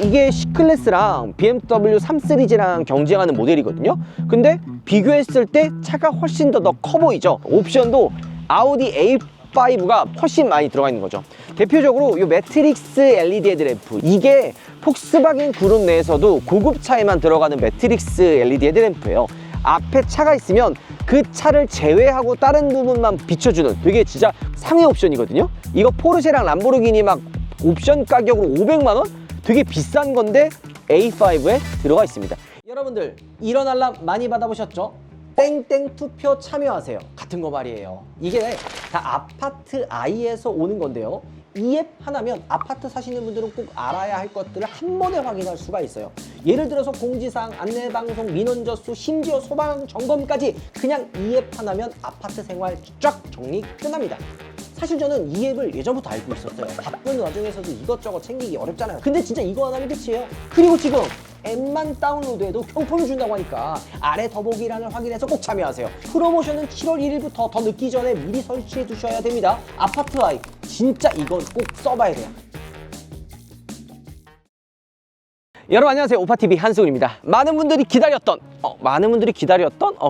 이게 C클래스랑 BMW 3 시리즈랑 경쟁하는 모델이거든요. 근데 비교했을 때 차가 훨씬 더 커 보이죠. 옵션도 아우디 A5가 훨씬 많이 들어가 있는 거죠. 대표적으로 이 매트릭스 LED 헤드램프, 이게 폭스바겐 그룹 내에서도 고급차에만 들어가는 매트릭스 LED 헤드램프예요. 앞에 차가 있으면 그 차를 제외하고 다른 부분만 비춰주는 되게 진짜 상위 옵션이거든요. 이거 포르쉐랑 람보르기니 막 옵션 가격으로 500만 원? 되게 비싼 건데 A5에 들어가 있습니다. 여러분들 이런 알람 많이 받아보셨죠? 땡땡 투표 참여하세요 같은 거 말이에요. 이게 다 아파트 아이에서 오는 건데요. 이 앱 하나면 아파트 사시는 분들은 꼭 알아야 할 것들을 한 번에 확인할 수가 있어요. 예를 들어서 공지사항, 안내방송, 민원저수, 심지어 소방 점검까지 그냥 이 앱 하나면 아파트 생활 쫙 정리 끝납니다. 사실 저는 이 앱을 예전부터 알고 있었어요. 바쁜 와중에서도 이것저것 챙기기 어렵잖아요. 근데 진짜 이거 하나면 끝이에요. 그리고 지금 앱만 다운로드해도 경품을 준다고 하니까 아래 더보기란을 확인해서 꼭 참여하세요. 프로모션은 7월 1일부터 더 늦기 전에 미리 설치해 두셔야 됩니다. 아파트 아이 진짜 이건 꼭 써봐야 돼요. 여러분 안녕하세요, 오파TV 한승훈입니다. 많은 분들이 기다렸던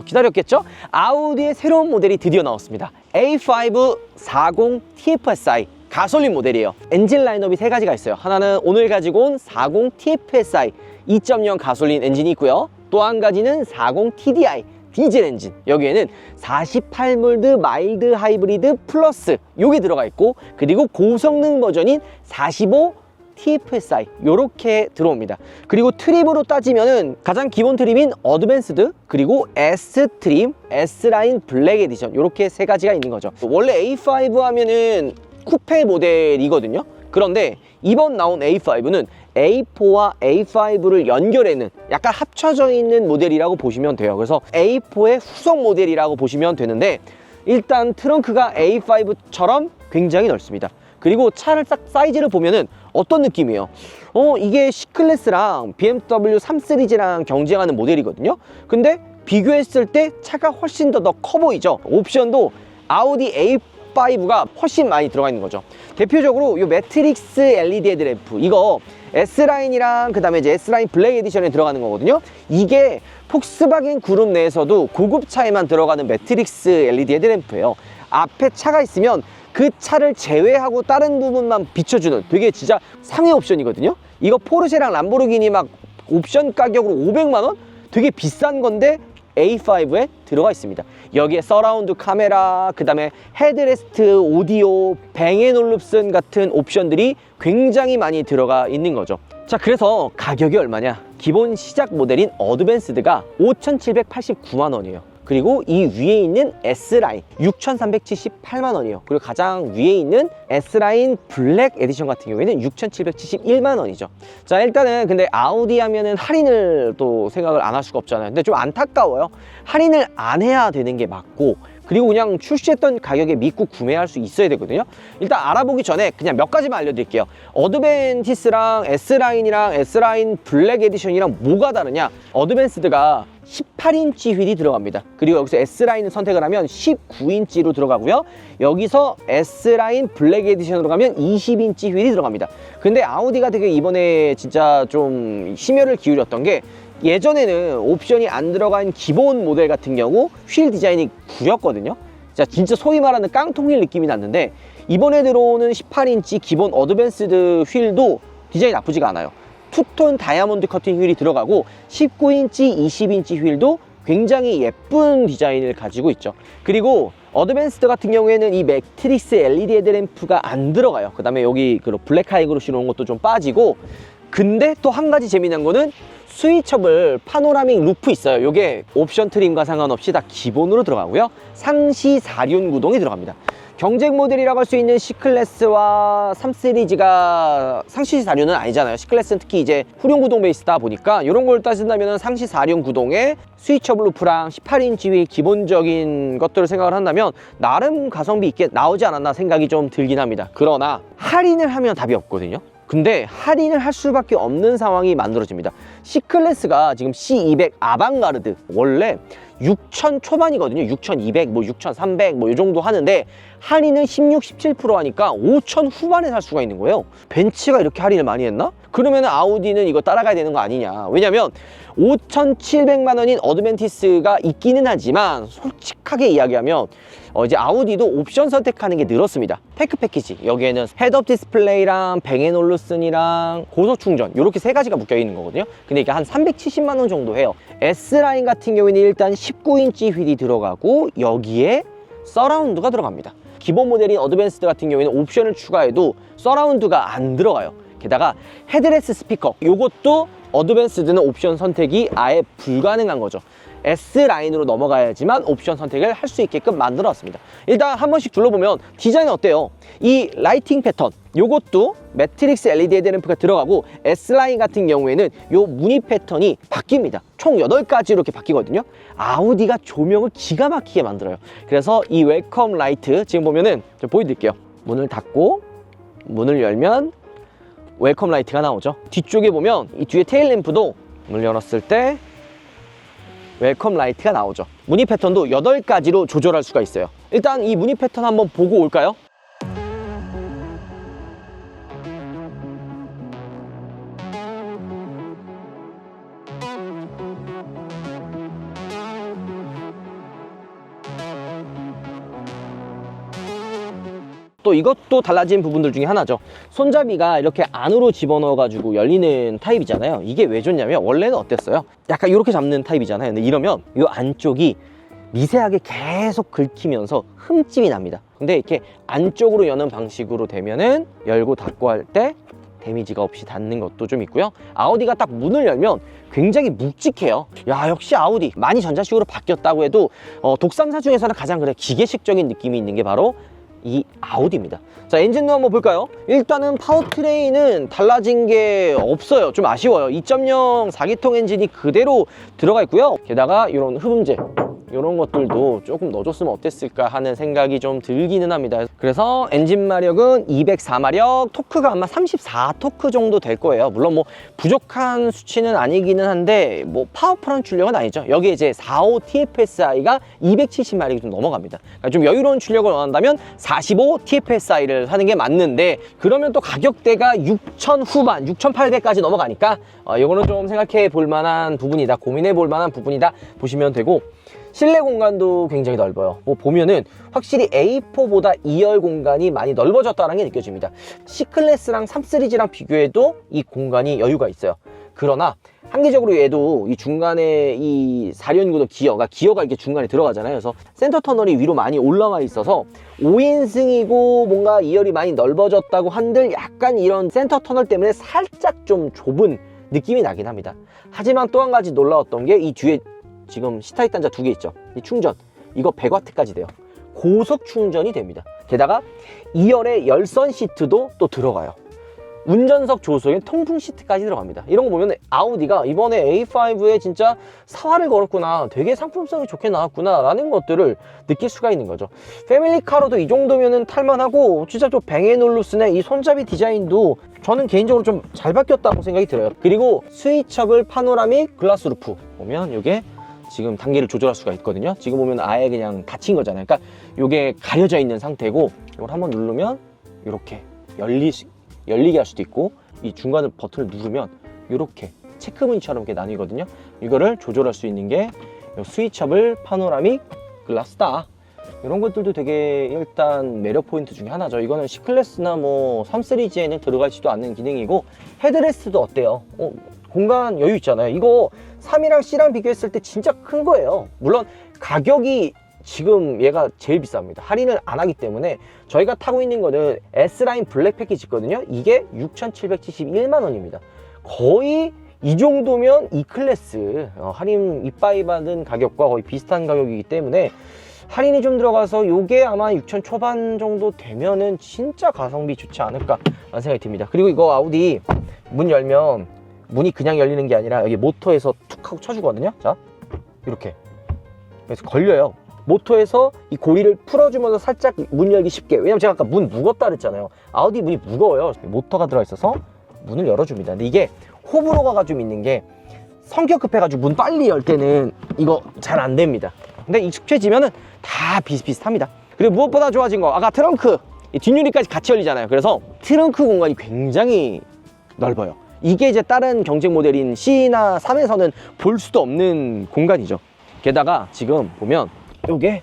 기다렸겠죠? 아우디의 새로운 모델이 드디어 나왔습니다. A5 40 TFSI 가솔린 모델이에요. 엔진 라인업이 세 가지가 있어요. 하나는 오늘 가지고 온 40 TFSI 2.0 가솔린 엔진이 있고요. 또 한 가지는 40 TDI 디젤 엔진, 여기에는 48몰드 마일드 하이브리드 플러스 요게 들어가 있고, 그리고 고성능 버전인 45 TFSI 요렇게 들어옵니다. 그리고 트림으로 따지면은 가장 기본 트림인 어드밴스드, 그리고 S 트림, S 라인 블랙 에디션 요렇게 세 가지가 있는 거죠. 원래 A5 하면은 쿠페 모델이거든요. 그런데 이번 나온 A5는 A4와 A5를 연결해는 약간 합쳐져 있는 모델이라고 보시면 돼요. 그래서 A4의 후속 모델이라고 보시면 되는데, 일단 트렁크가 A5처럼 굉장히 넓습니다. 그리고 차를 딱 사이즈를 보면은 어떤 느낌이에요? 이게 C클래스랑 BMW 3 시리즈랑 경쟁하는 모델이거든요. 근데 비교했을 때 차가 훨씬 더 커 보이죠. 옵션도 아우디 A5가 훨씬 많이 들어가 있는 거죠. 대표적으로 이 매트릭스 LED 헤드램프, 이거 S라인이랑 그 다음에 이제 S라인 블랙 에디션에 들어가는 거거든요. 이게 폭스바겐 그룹 내에서도 고급차에만 들어가는 매트릭스 LED 헤드램프예요. 앞에 차가 있으면 그 차를 제외하고 다른 부분만 비춰주는 되게 진짜 상위 옵션이거든요. 이거 포르쉐랑 람보르기니 막 옵션 가격으로 500만 원? 되게 비싼 건데 A5에 들어가 있습니다. 여기에 서라운드 카메라, 그 다음에 헤드레스트, 오디오, 뱅앤올룹슨 같은 옵션들이 굉장히 많이 들어가 있는 거죠. 자, 그래서 가격이 얼마냐? 기본 시작 모델인 어드밴스드가 5,789만 원이에요. 그리고 이 위에 있는 S라인 6,378만 원이에요. 그리고 가장 위에 있는 S라인 블랙 에디션 같은 경우에는 6,771만 원이죠. 자, 일단은 근데 아우디 하면은 할인을 또 생각을 안 할 수가 없잖아요. 근데 좀 안타까워요. 할인을 안 해야 되는 게 맞고, 그리고 그냥 출시했던 가격에 믿고 구매할 수 있어야 되거든요. 일단 알아보기 전에 그냥 몇 가지만 알려드릴게요. 어드밴티스랑 S라인이랑 S라인 블랙 에디션이랑 뭐가 다르냐? 어드밴스드가 18인치 휠이 들어갑니다. 그리고 여기서 S라인을 선택을 하면 19인치로 들어가고요. 여기서 S라인 블랙 에디션으로 가면 20인치 휠이 들어갑니다. 근데 아우디가 되게 이번에 진짜 좀 심혈을 기울였던 게, 예전에는 옵션이 안 들어간 기본 모델 같은 경우 휠 디자인이 구렸거든요. 진짜 소위 말하는 깡통 휠 느낌이 났는데, 이번에 들어오는 18인치 기본 어드밴스드 휠도 디자인이 나쁘지가 않아요. 투톤 다이아몬드 커팅 휠이 들어가고 19인치, 20인치 휠도 굉장히 예쁜 디자인을 가지고 있죠. 그리고 어드밴스드 같은 경우에는 이 매트릭스 LED 헤드램프가 안 들어가요. 그 다음에 여기 블랙 하이그로시로 온 것도 좀 빠지고, 근데 또 한 가지 재미난 거는 스위처블 파노라믹 루프 있어요. 요게 옵션 트림과 상관없이 다 기본으로 들어가고요. 상시 4륜 구동이 들어갑니다. 경쟁 모델이라고 할 수 있는 C클래스와 3 시리즈가 상시 4륜은 아니잖아요. C클래스는 특히 이제 후륜 구동 베이스다 보니까 이런 걸 따진다면 상시 4륜 구동에 스위처블 루프랑 18인치 휠 기본적인 것들을 생각을 한다면 나름 가성비 있게 나오지 않았나 생각이 좀 들긴 합니다. 그러나 할인을 하면 답이 없거든요. 근데 할인을 할 수밖에 없는 상황이 만들어집니다. C클래스가 지금 C200 아방가르드 원래 6천 초반이거든요. 6,200, 뭐 6,300, 뭐 이 정도 하는데 할인은 16, 17% 하니까 5천 후반에 살 수가 있는 거예요. 벤츠가 이렇게 할인을 많이 했나? 그러면 아우디는 이거 따라가야 되는 거 아니냐. 왜냐면 5,700만 원인 어드밴티스가 있기는 하지만 솔직하게 이야기하면 이제 아우디도 옵션 선택하는 게 늘었습니다. 테크 패키지, 여기에는 헤드업 디스플레이랑 뱅앤올루슨이랑 고속 충전 이렇게 세 가지가 묶여 있는 거거든요. 근데 이게 한 370만 원 정도 해요. S라인 같은 경우에는 일단 19인치 휠이 들어가고 여기에 서라운드가 들어갑니다. 기본 모델인 어드밴스드 같은 경우에는 옵션을 추가해도 서라운드가 안 들어가요. 게다가 헤드레스 스피커, 이것도 어드밴스드는 옵션 선택이 아예 불가능한 거죠. S라인으로 넘어가야지만 옵션 선택을 할 수 있게끔 만들어놨습니다. 일단 한 번씩 둘러보면 디자인은 어때요? 이 라이팅 패턴, 요것도 매트릭스 LED 헤드램프가 들어가고 S라인 같은 경우에는 요 무늬 패턴이 바뀝니다. 총 8가지로 이렇게 바뀌거든요. 아우디가 조명을 기가 막히게 만들어요. 그래서 이 웰컴 라이트 지금 보면은 저 보여드릴게요. 문을 닫고 문을 열면 웰컴 라이트가 나오죠. 뒤쪽에 보면 이 뒤에 테일 램프도 문을 열었을 때 웰컴 라이트가 나오죠. 무늬 패턴도 8가지로 조절할 수가 있어요. 일단 이 무늬 패턴 한번 보고 올까요? 또 이것도 달라진 부분들 중에 하나죠. 손잡이가 이렇게 안으로 집어넣어 가지고 열리는 타입이잖아요. 이게 왜 좋냐면 원래는 어땠어요? 약간 이렇게 잡는 타입이잖아요. 근데 이러면 이 안쪽이 미세하게 계속 긁히면서 흠집이 납니다. 근데 이렇게 안쪽으로 여는 방식으로 되면은 열고 닫고 할 때 데미지가 없이 닫는 것도 좀 있고요. 아우디가 딱 문을 열면 굉장히 묵직해요. 야, 역시 아우디. 많이 전자식으로 바뀌었다고 해도 독삼사 중에서는 가장 기계식적인 느낌이 있는 게 바로 이 아우디입니다. 자, 엔진도 한번 볼까요? 일단은 파워트레인은 달라진 게 없어요. 좀 아쉬워요. 2.0 4기통 엔진이 그대로 들어가 있고요. 게다가 이런 흡음재 이런 것들도 조금 넣어줬으면 어땠을까 하는 생각이 좀 들기는 합니다. 그래서 엔진 마력은 204마력, 토크가 아마 34토크 정도 될 거예요. 물론 뭐 부족한 수치는 아니기는 한데 뭐 파워풀한 출력은 아니죠. 여기에 이제 45 TFSI가 270마력이 좀 넘어갑니다. 그러니까 좀 여유로운 출력을 원한다면 45 TFSI를 하는 게 맞는데, 그러면 또 가격대가 6,000 후반, 6,800까지 넘어가니까 이거는 좀 생각해 볼 만한 부분이다, 고민해 볼 만한 부분이다 보시면 되고, 실내 공간도 굉장히 넓어요. 뭐 보면은 확실히 A4보다 2열 공간이 많이 넓어졌다는 게 느껴집니다. C클래스랑 3 시리즈랑 비교해도 이 공간이 여유가 있어요. 그러나 한계적으로 얘도 이 중간에 이 4륜구도 기어가 이렇게 중간에 들어가잖아요. 그래서 센터 터널이 위로 많이 올라와 있어서 5인승이고 뭔가 2열이 많이 넓어졌다고 한들 약간 이런 센터 터널 때문에 살짝 좀 좁은 느낌이 나긴 합니다. 하지만 또 한 가지 놀라웠던 게 이 뒤에 지금 C타입 단자 2개 있죠. 이 충전, 이거 100W까지 돼요. 고속 충전이 됩니다. 게다가 2열에 열선 시트도 또 들어가요. 운전석 조수석엔 통풍 시트까지 들어갑니다. 이런 거 보면 아우디가 이번에 A5에 진짜 사활을 걸었구나, 되게 상품성이 좋게 나왔구나 라는 것들을 느낄 수가 있는 거죠. 패밀리카로도 이 정도면은 탈만하고, 진짜 또 뱅앤올루슨의 이 손잡이 디자인도 저는 개인적으로 좀 잘 바뀌었다고 생각이 들어요. 그리고 스위처블 파노라믹 글라스 루프 보면 이게 지금 단계를 조절할 수가 있거든요. 지금 보면 아예 그냥 닫힌 거잖아요. 그러니까 이게 가려져 있는 상태고, 이걸 한번 누르면 이렇게 열리게 할 수도 있고, 이 중간 버튼을 누르면 이렇게 체크무늬처럼 이렇게 나뉘거든요. 이거를 조절할 수 있는 게 스위처블 파노라믹 글라스다. 이런 것들도 되게 일단 매력 포인트 중에 하나죠. 이거는 C클래스나 뭐 3 시리즈에는 들어가지도 않는 기능이고, 헤드레스트도 어때요? 공간 여유 있잖아요. 이거 3이랑 C랑 비교했을 때 진짜 큰 거예요. 물론 가격이 지금 얘가 제일 비쌉니다. 할인을 안 하기 때문에. 저희가 타고 있는 거는 S라인 블랙 패키지 있거든요. 이게 6,771만 원입니다. 거의 이 정도면 E클래스 할인 이빠이 받은 가격과 거의 비슷한 가격이기 때문에 할인이 좀 들어가서 요게 아마 6,000 초반 정도 되면은 진짜 가성비 좋지 않을까 라는 생각이 듭니다. 그리고 이거 아우디 문 열면 문이 그냥 열리는 게 아니라 여기 모터에서 툭 하고 쳐주거든요. 자, 이렇게. 그래서 걸려요. 모터에서 이 고리를 풀어주면서 살짝 문 열기 쉽게. 왜냐면 제가 아까 문 무겁다 그랬잖아요. 아우디 문이 무거워요. 모터가 들어있어서 문을 열어줍니다. 근데 이게 호불호가 좀 있는 게, 성격 급해가지고 문 빨리 열 때는 이거 잘 안 됩니다. 근데 익숙해지면은 다 비슷비슷합니다. 그리고 무엇보다 좋아진 거, 아까 트렁크 이 뒷유리까지 같이 열리잖아요. 그래서 트렁크 공간이 굉장히 넓어요. 이게 이제 다른 경쟁 모델인 C나 3에서는 볼 수도 없는 공간이죠. 게다가 지금 보면 요게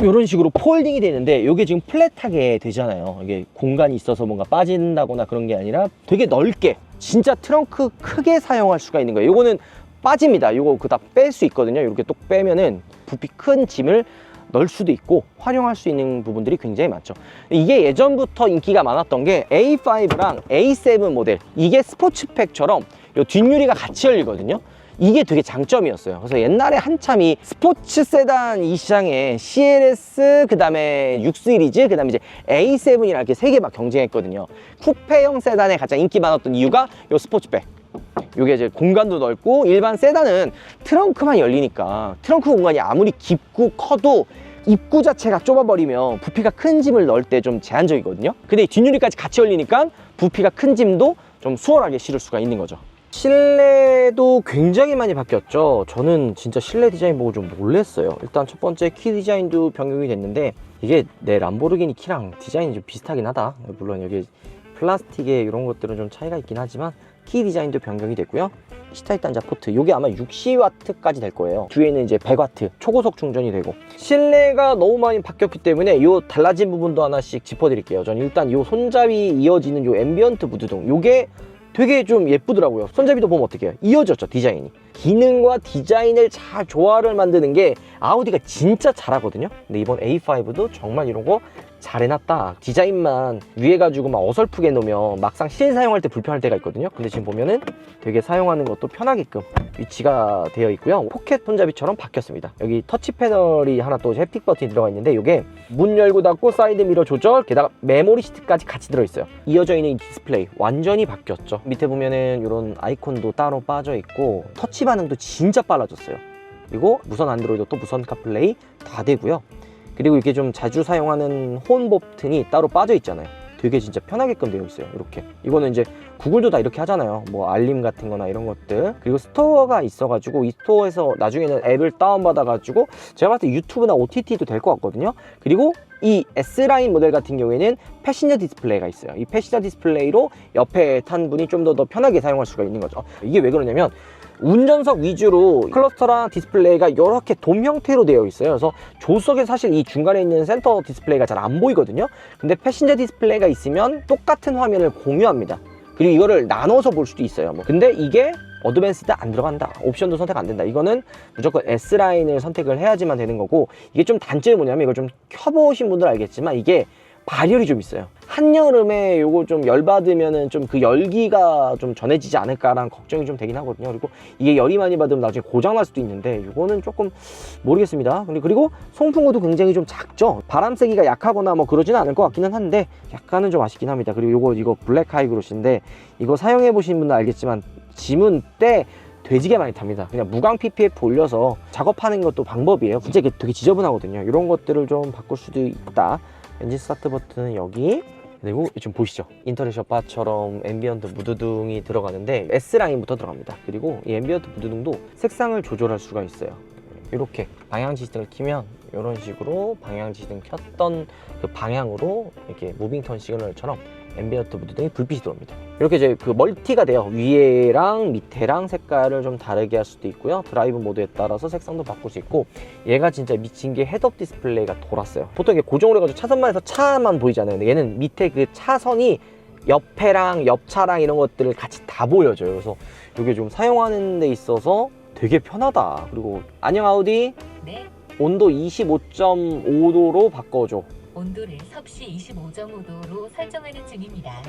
이런 식으로 폴딩이 되는데 이게 지금 플랫하게 되잖아요. 이게 공간이 있어서 뭔가 빠진다거나 그런 게 아니라 되게 넓게 진짜 트렁크 크게 사용할 수가 있는 거예요. 요거는 빠집니다. 요거 그 다 뺄 수 있거든요. 이렇게 또 빼면은 부피 큰 짐을 넣을 수도 있고 활용할 수 있는 부분들이 굉장히 많죠. 이게 예전부터 인기가 많았던 게 A5랑 A7 모델, 이게 스포츠팩처럼 요 뒷유리가 같이 열리거든요. 이게 되게 장점이었어요. 그래서 옛날에 한참 이 스포츠 세단 이 시장에 CLS, 그 다음에 6 시리즈, 그 다음에 이제 A7이랑 이렇게 세 개 막 경쟁했거든요. 쿠페형 세단에 가장 인기 많았던 이유가 요 스포츠백. 요게 이제 공간도 넓고, 일반 세단은 트렁크만 열리니까 트렁크 공간이 아무리 깊고 커도 입구 자체가 좁아버리면 부피가 큰 짐을 넣을 때 좀 제한적이거든요. 근데 뒷유리까지 같이 열리니까 부피가 큰 짐도 좀 수월하게 실을 수가 있는 거죠. 실내도 굉장히 많이 바뀌었죠. 저는 진짜 실내 디자인 보고 좀 놀랐어요. 일단 첫 번째 키 디자인도 변경이 됐는데, 이게 내 람보르기니 키랑 디자인이 좀 비슷하긴 하다. 물론 여기 플라스틱에 이런 것들은 좀 차이가 있긴 하지만 키 디자인도 변경이 됐고요. C타입 단자 포트, 요게 아마 60W까지 될 거예요. 뒤에는 이제 100W 초고속 충전이 되고, 실내가 너무 많이 바뀌었기 때문에 요 달라진 부분도 하나씩 짚어드릴게요. 전 일단 요 손잡이 이어지는 요 앰비언트 무드등, 요게 되게 좀 예쁘더라고요. 손잡이도 보면 어떻게 해요? 이어졌죠, 디자인이. 기능과 디자인을 잘 조화를 만드는 게 아우디가 진짜 잘하거든요. 근데 이번 A5도 정말 이런 거 잘 해놨다. 디자인만 위에 가지고 막 어설프게 놓으면 막상 실내 사용할 때 불편할 때가 있거든요. 근데 지금 보면은 되게 사용하는 것도 편하게끔 위치가 되어 있고요. 포켓 손잡이처럼 바뀌었습니다. 여기 터치 패널이 하나 또 햅틱 버튼이 들어가 있는데, 이게 문 열고 닫고 사이드 미러 조절, 게다가 메모리 시트까지 같이 들어있어요. 이어져 있는 이 디스플레이 완전히 바뀌었죠. 밑에 보면은 이런 아이콘도 따로 빠져 있고, 터치 반응도 진짜 빨라졌어요. 그리고 무선 안드로이드 또 무선 카플레이 다 되고요. 그리고 이게 좀 자주 사용하는 홈 버튼이 따로 빠져 있잖아요. 되게 진짜 편하게끔 되어 있어요. 이렇게. 이거는 이제 구글도 다 이렇게 하잖아요. 뭐 알림 같은 거나 이런 것들. 그리고 스토어가 있어가지고 이 스토어에서 나중에는 앱을 다운받아가지고 제가 봤을 때 유튜브나 OTT도 될 것 같거든요. 그리고 이 S라인 모델 같은 경우에는 패신저 디스플레이가 있어요. 이 패신저 디스플레이로 옆에 탄 분이 좀 더 편하게 사용할 수가 있는 거죠. 이게 왜 그러냐면, 운전석 위주로 클러스터랑 디스플레이가 이렇게 돔 형태로 되어 있어요. 그래서 조수석에 사실 이 중간에 있는 센터 디스플레이가 잘 안 보이거든요. 근데 패신저 디스플레이가 있으면 똑같은 화면을 공유합니다. 그리고 이거를 나눠서 볼 수도 있어요. 근데 이게 어드밴스드 안 들어간다, 옵션도 선택 안 된다, 이거는 무조건 S라인을 선택을 해야지만 되는 거고, 이게 좀 단점이 뭐냐면, 이걸 좀 켜보신 분들 알겠지만 이게 발열이 좀 있어요. 한여름에 요거 좀 열받으면은 좀 그 열기가 좀 전해지지 않을까라는 걱정이 좀 되긴 하거든요. 그리고 이게 열이 많이 받으면 나중에 고장날 수도 있는데, 요거는 조금 모르겠습니다. 그리고 송풍구도 굉장히 좀 작죠. 바람 세기가 약하거나 뭐 그러지는 않을 것 같기는 한데 약간은 좀 아쉽긴 합니다. 그리고 이거 블랙 하이그로시인데, 이거 사용해 보신 분들 알겠지만 짐은 때 돼지게 많이 탑니다. 그냥 무광 PPF 올려서 작업하는 것도 방법이에요. 진짜 이게 되게 지저분하거든요. 이런 것들을 좀 바꿀 수도 있다. 엔진 스타트 버튼은 여기, 그리고 지금 보시죠, 인터넷 셔파처럼 앰비언트 무드등이 들어가는데 S라인부터 들어갑니다. 그리고 이 앰비언트 무드등도 색상을 조절할 수가 있어요. 이렇게 방향지시등을 키면 이런 식으로 방향지시등 켰던 그 방향으로 이렇게 무빙턴 시그널처럼 앰비언트 무드등이 불빛이 들어옵니다. 이렇게 이제 그 멀티가 돼요. 위에랑 밑에랑 색깔을 좀 다르게 할 수도 있고요. 드라이브 모드에 따라서 색상도 바꿀 수 있고, 얘가 진짜 미친 게 헤드업 디스플레이가 돌았어요. 보통 이게 고정으로 해가지고 차선만 해서 차만 보이잖아요. 근데 얘는 밑에 그 차선이 옆에랑 옆차랑 이런 것들을 같이 다 보여줘요. 그래서 이게 좀 사용하는 데 있어서 되게 편하다. 그리고 안녕 아우디. 네. 온도 25.5도로 바꿔줘. 온도를 섭씨 25.5도로 설정하는 중입니다.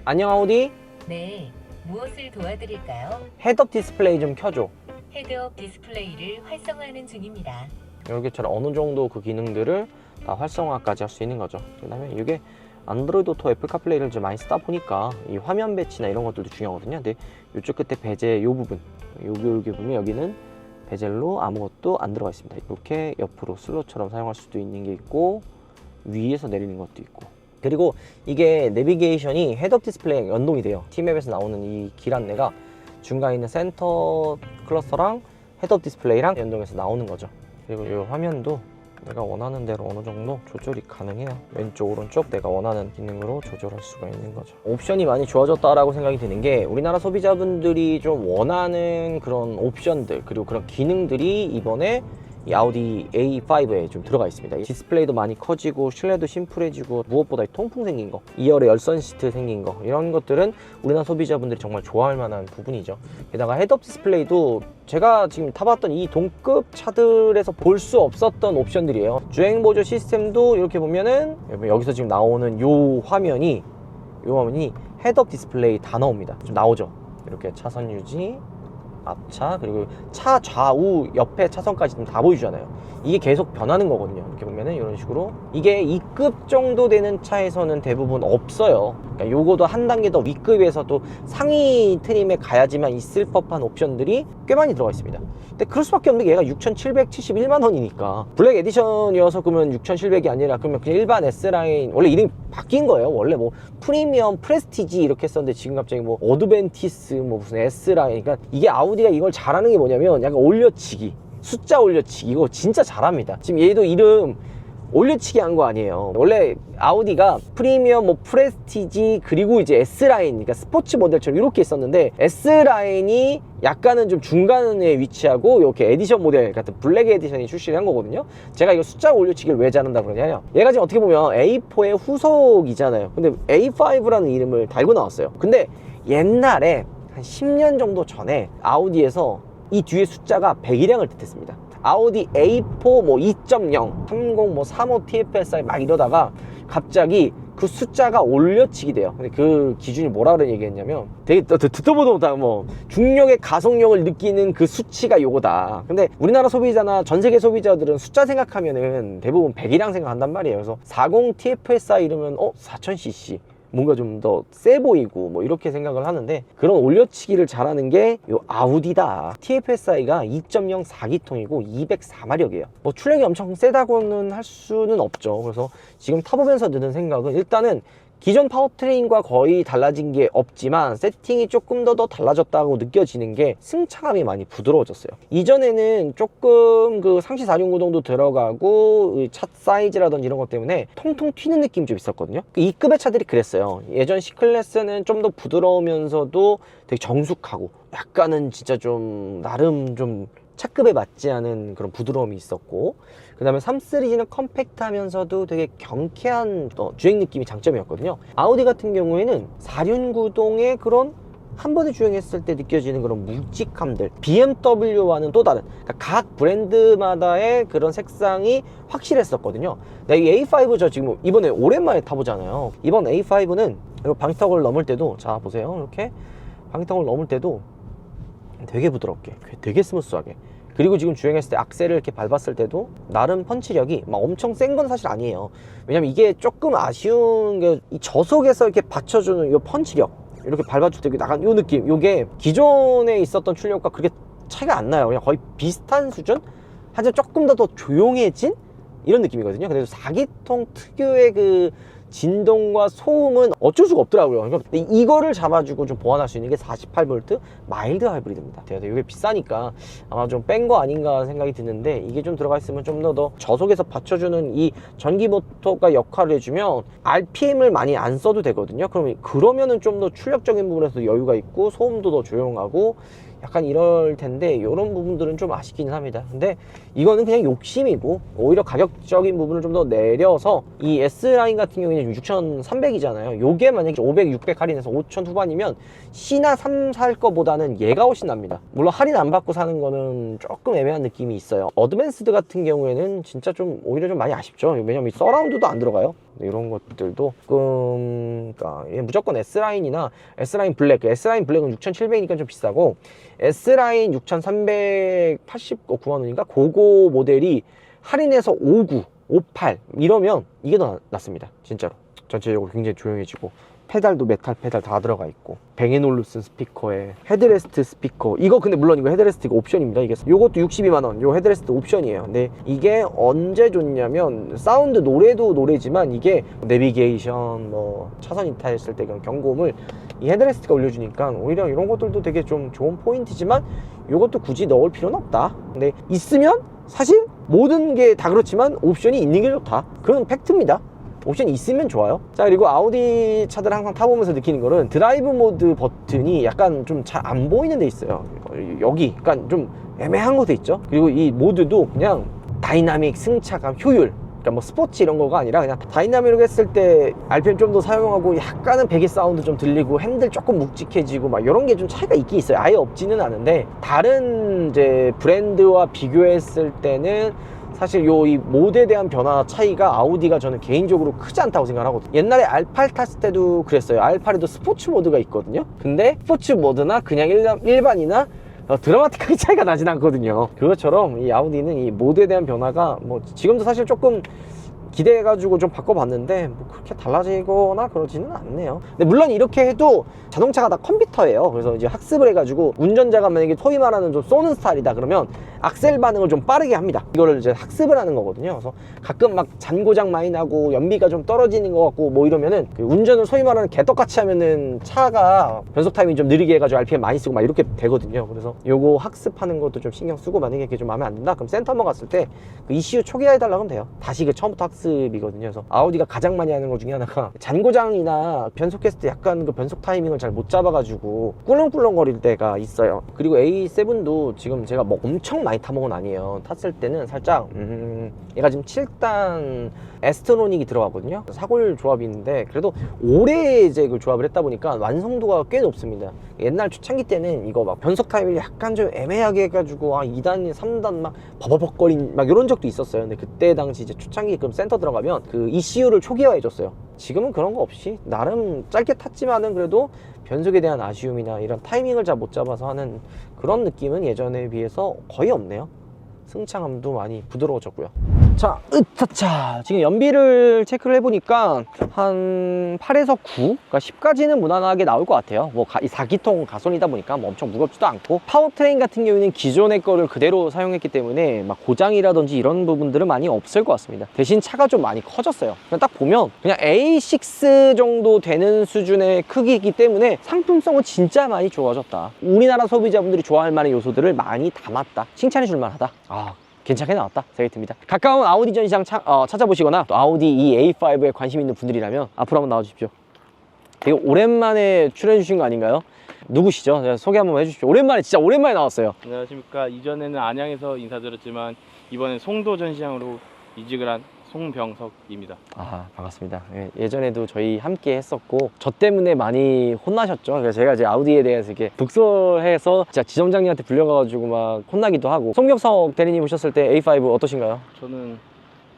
안녕 아우디. 네. 무엇을 도와드릴까요? 헤드업 디스플레이 좀 켜줘. 헤드업 디스플레이를 활성화하는 중입니다. 여기처럼 어느 정도 그 기능들을 다 활성화까지 할 수 있는 거죠. 그 다음에 이게 안드로이드 오토 애플 카플레이를 좀 많이 쓰다 보니까 이 화면 배치나 이런 것들도 중요하거든요. 근데 이쪽 끝에 베젤 요 부분, 여기 보면 여기는 베젤로 아무것도 안 들어가 있습니다. 이렇게 옆으로 슬롯처럼 사용할 수도 있는 게 있고, 위에서 내리는 것도 있고, 그리고 이게 내비게이션이 헤드업 디스플레이랑 연동이 돼요. T맵에서 나오는 이 길 안내가 중간에 있는 센터 클러스터랑 헤드업 디스플레이랑 연동해서 나오는 거죠. 그리고 이 화면도 내가 원하는 대로 어느 정도 조절이 가능해요. 왼쪽 오른쪽 내가 원하는 기능으로 조절할 수가 있는 거죠. 옵션이 많이 좋아졌다라고 생각이 드는 게 우리나라 소비자분들이 좀 원하는 그런 옵션들 그리고 그런 기능들이 이번에 이 아우디 A5에 좀 들어가 있습니다. 디스플레이도 많이 커지고 실내도 심플해지고 무엇보다 통풍 생긴 거, 2열에 열선 시트 생긴 거, 이런 것들은 우리나라 소비자분들이 정말 좋아할 만한 부분이죠. 게다가 헤드업 디스플레이도 제가 지금 타봤던 이 동급 차들에서 볼 수 없었던 옵션들이에요. 주행 보조 시스템도 이렇게 보면은 여기서 지금 나오는 요 화면이 헤드업 디스플레이 다 나옵니다. 좀 나오죠. 이렇게 차선 유지, 앞차, 그리고 차 좌우 옆에 차선까지 다 보여주잖아요. 이게 계속 변하는 거거든요. 이렇게 보면은 이런 식으로 이게 2급 정도 되는 차에서는 대부분 없어요. 그러니까 요거도 한 단계 더 위급에서 또 상위 트림에 가야지만 있을 법한 옵션들이 꽤 많이 들어가 있습니다. 근데 그럴 수밖에 없는 게 얘가 6,771만 원이니까 블랙 에디션이어서 그러면 6,700이 아니라 그러면 그냥 일반 S라인, 원래 이름이 바뀐 거예요. 원래 뭐 프리미엄, 프레스티지 이렇게 했었는데 지금 갑자기 뭐 어드밴티스, 뭐 무슨 S라인. 그러니까 이게 아우디가 이걸 잘하는 게 뭐냐면 약간 올려치기, 숫자 올려치기, 이거 진짜 잘합니다. 지금 얘도 이름 올려치기 한 거 아니에요. 원래 아우디가 프리미엄, 뭐 프레스티지, 그리고 이제 S라인, 그러니까 스포츠 모델처럼 이렇게 있었는데 S라인이 약간은 좀 중간에 위치하고 이렇게 에디션 모델 같은 블랙 에디션이 출시를 한 거거든요. 제가 이거 숫자 올려치기를 왜 잘한다 그러냐면 얘가 지금 어떻게 보면 A4의 후속이잖아요. 근데 A5라는 이름을 달고 나왔어요. 근데 옛날에 한 10년 정도 전에 아우디에서 이 뒤에 숫자가 100일량을 뜻했습니다. 아우디 A4 뭐 2.0, 30, 뭐 35 TFSI 막 이러다가 갑자기 그 숫자가 올려치기 돼요. 근데 그 기준이 뭐라 그런 얘기했냐면 되게 듣도 보도 못한 뭐 중력의 가속력을 느끼는 그 수치가 요거다. 근데 우리나라 소비자나 전 세계 소비자들은 숫자 생각하면은 대부분 100이랑 생각한단 말이에요. 그래서 40 TFSI 이러면 4000cc 뭔가 좀 더 세 보이고 뭐 이렇게 생각을 하는데 그런 올려치기를 잘하는 게 요 아우디다. TFSI가 2.0 4기통이고 204마력이에요. 뭐 출력이 엄청 세다고는 할 수는 없죠. 그래서 지금 타보면서 드는 생각은 일단은 기존 파워트레인과 거의 달라진 게 없지만 세팅이 조금 더 달라졌다고 느껴지는 게 승차감이 많이 부드러워졌어요. 이전에는 조금 그 상시 4륜구동도 들어가고 차 사이즈라든지 이런 것 때문에 통통 튀는 느낌이 좀 있었거든요. 2급의 차들이 그랬어요. 예전 C클래스는 좀 더 부드러우면서도 되게 정숙하고 약간은 진짜 좀 나름 좀 차급에 맞지 않은 그런 부드러움이 있었고, 그 다음에 3 시리즈는 컴팩트하면서도 되게 경쾌한 주행 느낌이 장점이었거든요. 아우디 같은 경우에는 4륜구동의 그런 한 번에 주행했을 때 느껴지는 그런 묵직함들, BMW와는 또 다른, 그러니까 각 브랜드마다의 그런 색상이 확실했었거든요. 이 A5 저 지금 이번에 오랜만에 타보잖아요. 이번 A5는 방지턱을 넘을 때도, 자 보세요, 이렇게 방지턱을 넘을 때도 되게 부드럽게, 되게 스무스하게, 그리고 지금 주행했을 때 악셀을 이렇게 밟았을 때도 나름 펀치력이 막 엄청 센 건 사실 아니에요. 왜냐면 이게 조금 아쉬운 게 이 저속에서 이렇게 받쳐주는 이 펀치력, 이렇게 밟아줄 때 약간 이 느낌, 요게 기존에 있었던 출력과 그렇게 차이가 안 나요. 그냥 거의 비슷한 수준? 하지만 조금 더 조용해진 이런 느낌이거든요. 근데 4기통 특유의 그 진동과 소음은 어쩔 수가 없더라고요. 그러니까 이거를 잡아주고 좀 보완할 수 있는 게 48V 마일드 하이브리드입니다. 이게 비싸니까 아마 좀 뺀 거 아닌가 생각이 드는데, 이게 좀 들어가 있으면 좀 더 저속에서 받쳐주는 이 전기 모터가 역할을 해주면 RPM을 많이 안 써도 되거든요. 그러면은 좀 더 출력적인 부분에서 여유가 있고 소음도 더 조용하고 약간 이럴 텐데, 이런 부분들은 좀 아쉽긴 합니다. 근데 이거는 그냥 욕심이고, 오히려 가격적인 부분을 좀 더 내려서 이 S라인 같은 경우에는 6,300이잖아요. 요게 만약에 500, 600 할인해서 5,000 후반이면 C나 3 살 거보다는 얘가 훨씬 납니다. 물론 할인 안 받고 사는 거는 조금 애매한 느낌이 있어요. 어드밴스드 같은 경우에는 진짜 좀 오히려 좀 많이 아쉽죠. 왜냐면 이 서라운드도 안 들어가요. 이런 것들도 조금, 그러니까 무조건 S라인이나 S라인 블랙, S라인 블랙은 6,700이니까 좀 비싸고, S라인 6,389만 원인가? 그거 모델이 할인해서 59, 58 이러면 이게 더 낫습니다. 진짜로 전체적으로 굉장히 조용해지고, 페달도 메탈 페달 다 들어가 있고, 뱅앤올루슨 스피커에 헤드레스트 스피커, 이거 근데 물론 이거 헤드레스트 이거 옵션입니다. 이게 요것도 62만 원, 요 헤드레스트 옵션이에요. 근데 이게 언제 좋냐면, 사운드 노래도 노래지만 이게 내비게이션, 뭐 차선 이탈했을 때 그런 경고음을 이 헤드레스트가 올려주니까 오히려 이런 것들도 되게 좀 좋은 포인트지만 이것도 굳이 넣을 필요는 없다. 근데 있으면 사실 모든 게 다 그렇지만 옵션이 있는 게 좋다. 그런 팩트입니다. 옵션이 있으면 좋아요. 자, 그리고 아우디 차들 항상 타보면서 느끼는 거는 드라이브 모드 버튼이 약간 좀 잘 안 보이는 데 있어요. 여기 약간 좀 애매한 곳에 있죠. 그리고 이 모드도 그냥 다이나믹, 승차감, 효율, 그러니까 뭐 스포츠 이런 거가 아니라 그냥 다이나믹으로 했을 때 RPM 좀 더 사용하고 약간은 배기 사운드 좀 들리고 핸들 조금 묵직해지고 막 이런 게 좀 차이가 있긴 있어요. 아예 없지는 않은데 다른 이제 브랜드와 비교했을 때는 사실 이 모드에 대한 변화 차이가 아우디가 저는 개인적으로 크지 않다고 생각하거든요. 옛날에 R8 탔을 때도 그랬어요. R8에도 스포츠 모드가 있거든요. 근데 스포츠 모드나 그냥 일반이나 드라마틱하게 차이가 나진 않거든요. 그것처럼 이 아우디는 이 모드에 대한 변화가 뭐 지금도 사실 조금 기대해가지고 좀 바꿔봤는데 뭐 그렇게 달라지거나 그러지는 않네요. 근데 물론 이렇게 해도 자동차가 다 컴퓨터예요. 그래서 이제 학습을 해가지고 운전자가 만약에 소위 말하는 좀 쏘는 스타일이다 그러면 악셀 반응을 좀 빠르게 합니다. 이거를 이제 학습을 하는 거거든요. 그래서 가끔 막 잔고장 많이 나고 연비가 좀 떨어지는 것 같고 뭐 이러면은 그 운전을 소위 말하는 개떡같이 하면은 차가 변속 타이밍 좀 느리게 해가지고 RPM 많이 쓰고 막 이렇게 되거든요. 그래서 요거 학습하는 것도 좀 신경 쓰고 만약에 그게 좀 마음에 안 든다 그럼 센터 한번 갔을 때 그 ECU 초기화해달라고 하면 돼요. 다시 그 처음부터 학습이거든요. 그래서 아우디가 가장 많이 하는 것 중에 하나가 잔고장이나 변속했을 때 약간 그 변속 타이밍을 잘 못 잡아가지고 꿀렁꿀렁거릴 때가 있어요. 그리고 A7도 지금 제가 뭐 엄청 많이 타본 건 아니에요. 탔을 때는 살짝 얘가 지금 7단 에스트로닉이 들어가거든요. 사골 조합이 있는데 그래도 오래 이제 그 조합을 했다 보니까 완성도가 꽤 높습니다. 옛날 초창기 때는 이거 막 변속 타이밍이 약간 좀 애매하게 해가지고 2단, 3단 막 버벅거린 막 이런 적도 있었어요. 근데 그때 당시 이제 초창기 그럼 센터 들어가면 그 ECU를 초기화해 줬어요. 지금은 그런 거 없이 나름 짧게 탔지만은 그래도 변속에 대한 아쉬움이나 이런 타이밍을 잘 못 잡아서 하는 그런 느낌은 예전에 비해서 거의 없네요. 승차감도 많이 부드러워졌고요. 자, 으차차 지금 연비를 체크를 해보니까 한 8에서 9, 그러니까 10까지는 무난하게 나올 것 같아요. 뭐 4기통 가솔이다 보니까 뭐 엄청 무겁지도 않고 파워트레인 같은 경우에는 기존의 거를 그대로 사용했기 때문에 막 고장이라든지 이런 부분들은 많이 없을 것 같습니다. 대신 차가 좀 많이 커졌어요. 그냥 딱 보면 그냥 A6 정도 되는 수준의 크기이기 때문에 상품성은 진짜 많이 좋아졌다. 우리나라 소비자분들이 좋아할 만한 요소들을 많이 담았다. 칭찬해 줄 만하다. 괜찮게 나왔다 생각이 듭니다. 가까운 아우디 전시장 찾아보시거나 또 아우디 이 A5에 관심 있는 분들이라면 앞으로 한번 나와주십시오. 되게 오랜만에 출연해 주신 거 아닌가요? 누구시죠? 소개 한번 해주십시오. 오랜만에, 진짜 오랜만에 나왔어요. 안녕하십니까. 이전에는 안양에서 인사드렸지만 이번엔 송도 전시장으로 이직을 한 송병석입니다. 반갑습니다. 예전에도 저희 함께 했었고 저 때문에 많이 혼나셨죠. 그래서 제가 이제 아우디에 대해서 이렇게 독설해서 진짜 지점장님한테 불려가가지고 막 혼나기도 하고. 송병석 대리님 오셨을 때 A5 어떠신가요? 저는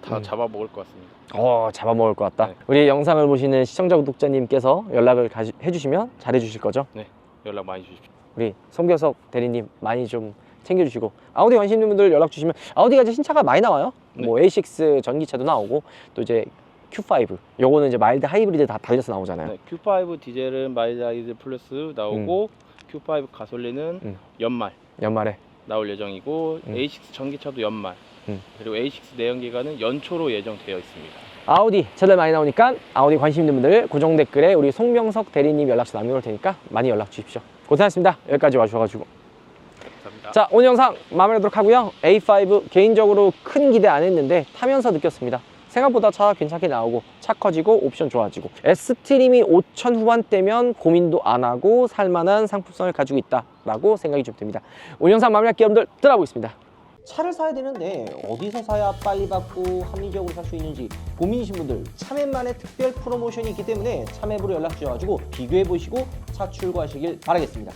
다 잡아먹을 것 같습니다. 잡아먹을 것 같다. 네. 우리 영상을 보시는 시청자 구독자님께서 연락을 해주시면 잘해주실 거죠? 네, 연락 많이 주십시오. 우리 송병석 대리님 많이 좀 챙겨주시고, 아우디 관심 있는 분들 연락 주시면. 아우디가 이제 신차가 많이 나와요. 네. 뭐 A6 전기차도 나오고 또 이제 Q5, 요거는 이제 마일드 하이브리드 다 달려서 나오잖아요. 네, Q5 디젤은 마일드 하이브리드 플러스 나오고 Q5 가솔린은 연말에 나올 예정이고 A6 전기차도 연말 그리고 A6 내연기관은 연초로 예정되어 있습니다. 아우디 차들 많이 나오니까 아우디 관심 있는 분들 고정 댓글에 우리 송병석 대리님 연락처 남겨놓을 테니까 많이 연락 주십시오. 고생하셨습니다. 여기까지 와주셔가지고. 감사합니다. 자, 오늘 영상 마무리하도록 하고요. A5 개인적으로 큰 기대 안 했는데 타면서 느꼈습니다. 생각보다 차가 괜찮게 나오고 차 커지고 옵션 좋아지고 S트림이 5천 후반대면 고민도 안 하고 살만한 상품성을 가지고 있다라고 생각이 좀 듭니다. 오늘 영상 마무리할게요. 여러분들 들어보겠습니다. 차를 사야 되는데 어디서 사야 빨리 받고 합리적으로 살 수 있는지 고민이신 분들, 차맵만의 특별 프로모션이 있기 때문에 차맵으로 연락 주셔가지고 비교해 보시고 차 출고하시길 바라겠습니다.